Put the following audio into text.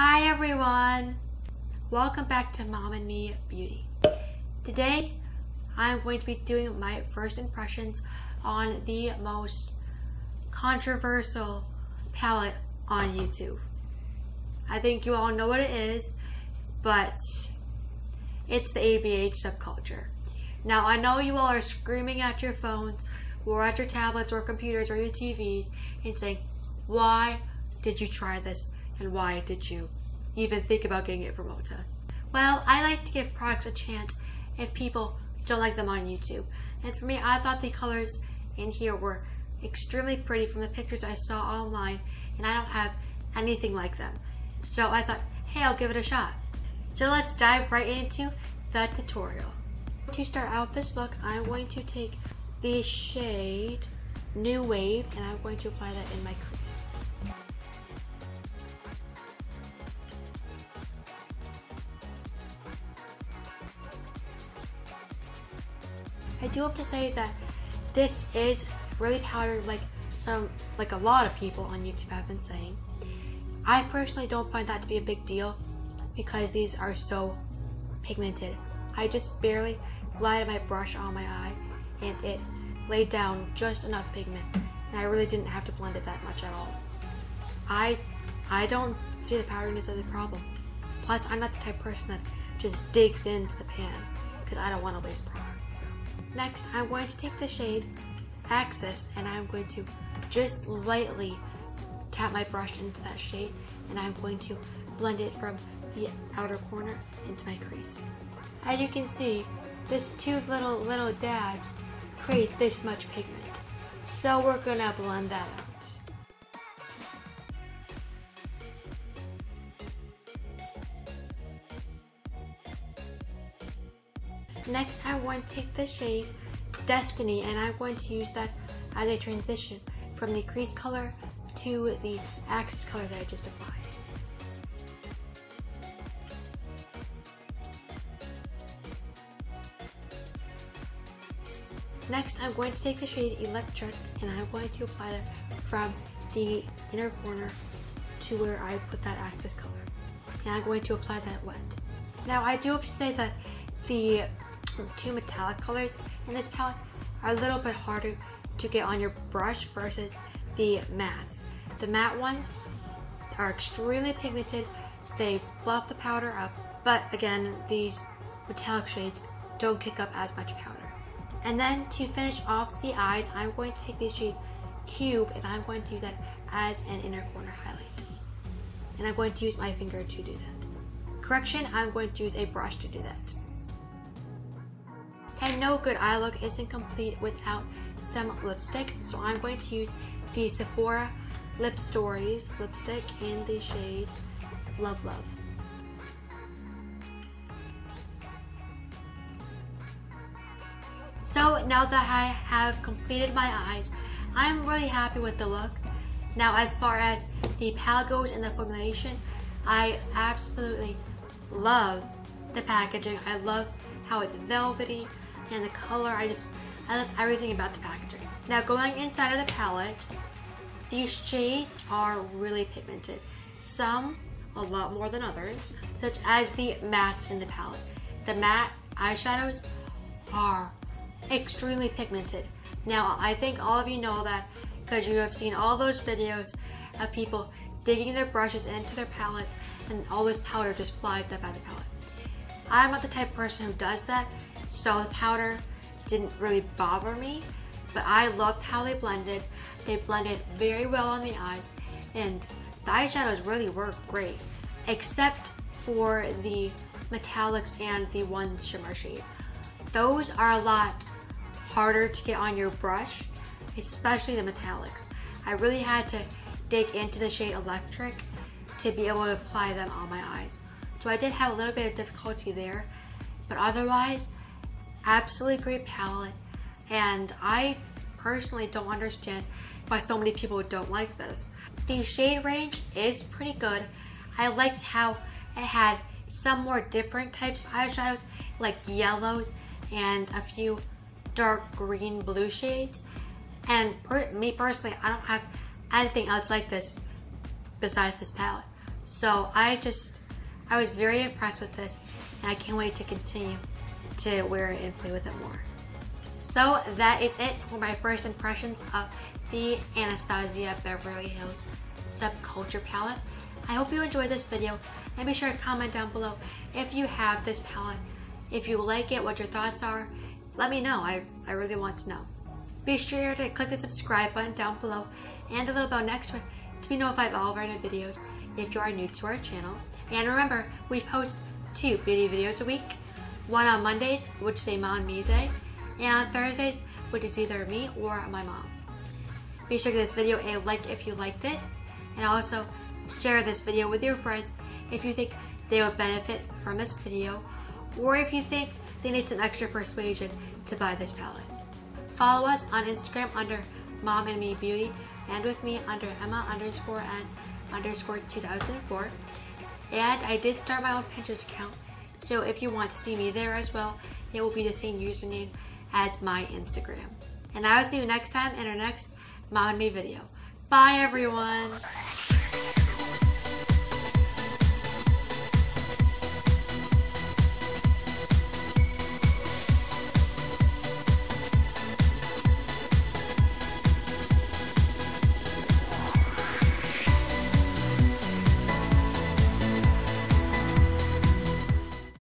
Hi everyone! Welcome back to MomNMeBeauty. Today I'm going to be doing my first impressions on the most controversial palette on YouTube. I think you all know what it is, but it's the ABH Subculture. Now I know you all are screaming at your phones or at your tablets or computers or your TVs and saying, why did you try this? And why did you even think about getting it from Ulta? Well, I like to give products a chance if people don't like them on YouTube. And for me, I thought the colors in here were extremely pretty from the pictures I saw online, and I don't have anything like them. So I thought, hey, I'll give it a shot. So let's dive right into the tutorial. To start out this look, I'm going to take the shade New Wave, and I'm going to apply that in my crease. I do have to say that this is really powdered like a lot of people on YouTube have been saying. I personally don't find that to be a big deal because these are so pigmented. I just barely glided my brush on my eye and it laid down just enough pigment, and I really didn't have to blend it that much at all. I don't see the powderiness as a problem. Plus, I'm not the type of person that just digs into the pan because I don't want to waste product. So. Next, I'm going to take the shade Axis and I'm going to just lightly tap my brush into that shade, and I'm going to blend it from the outer corner into my crease. As you can see, just two little dabs create this much pigment. So we're gonna blend that out. Next, I'm going to take the shade Destiny and I'm going to use that as a transition from the crease color to the Axis color that I just applied. Next, I'm going to take the shade Electric and I'm going to apply that from the inner corner to where I put that Axis color. And I'm going to apply that wet. Now, I do have to say that the two metallic colors in this palette are a little bit harder to get on your brush versus the mattes. The matte ones are extremely pigmented, they fluff the powder up, but again, these metallic shades don't kick up as much powder. And then to finish off the eyes, I'm going to take the shade Cube and I'm going to use that as an inner corner highlight. And I'm going to use my finger to do that. Correction, I'm going to use a brush to do that. And no good eye look isn't complete without some lipstick, so I'm going to use the Sephora Lip Stories lipstick in the shade Love Love. So now that I have completed my eyes, I'm really happy with the look. Now as far as the palette goes and the formulation, I absolutely love the packaging. I love how it's velvety and the color. I love everything about the packaging. Now going inside of the palette, these shades are really pigmented. Some a lot more than others, such as the mattes in the palette. The matte eyeshadows are extremely pigmented. Now I think all of you know that because you have seen all those videos of people digging their brushes into their palettes and all this powder just flies up out of the palette. I'm not the type of person who does that, so the powder didn't really bother me, but I loved how they blended. They blended very well on the eyes, and the eyeshadows really were great, except for the metallics and the one shimmer shade. Those are a lot harder to get on your brush, especially the metallics. I really had to dig into the shade Electric to be able to apply them on my eyes. So I did have a little bit of difficulty there, but otherwise, absolutely great palette, and I personally don't understand why so many people don't like this. The shade range is pretty good. I liked how it had some more different types of eyeshadows, like yellows and a few dark green blue shades. And me personally, I don't have anything else like this besides this palette. So I was very impressed with this, and I can't wait to continue to wear it and play with it more. So that is it for my first impressions of the Anastasia Beverly Hills Subculture palette. I hope you enjoyed this video, and be sure to comment down below if you have this palette. If you like it, what your thoughts are, let me know. I really want to know. Be sure to click the subscribe button down below and the little bell next to it to be notified of all of our new videos if you are new to our channel. And remember, we post 2 beauty videos a week. One on Mondays, which is a Mom and Me day, and on Thursdays, which is either me or my mom. Be sure to give this video a like if you liked it, and also share this video with your friends if you think they would benefit from this video, or if you think they need some extra persuasion to buy this palette. Follow us on Instagram under MomNMeBeauty, and with me under Emma_N_2004. And I did start my own Pinterest account, so if you want to see me there as well, it will be the same username as my Instagram. And I will see you next time in our next Mom and Me video. Bye everyone!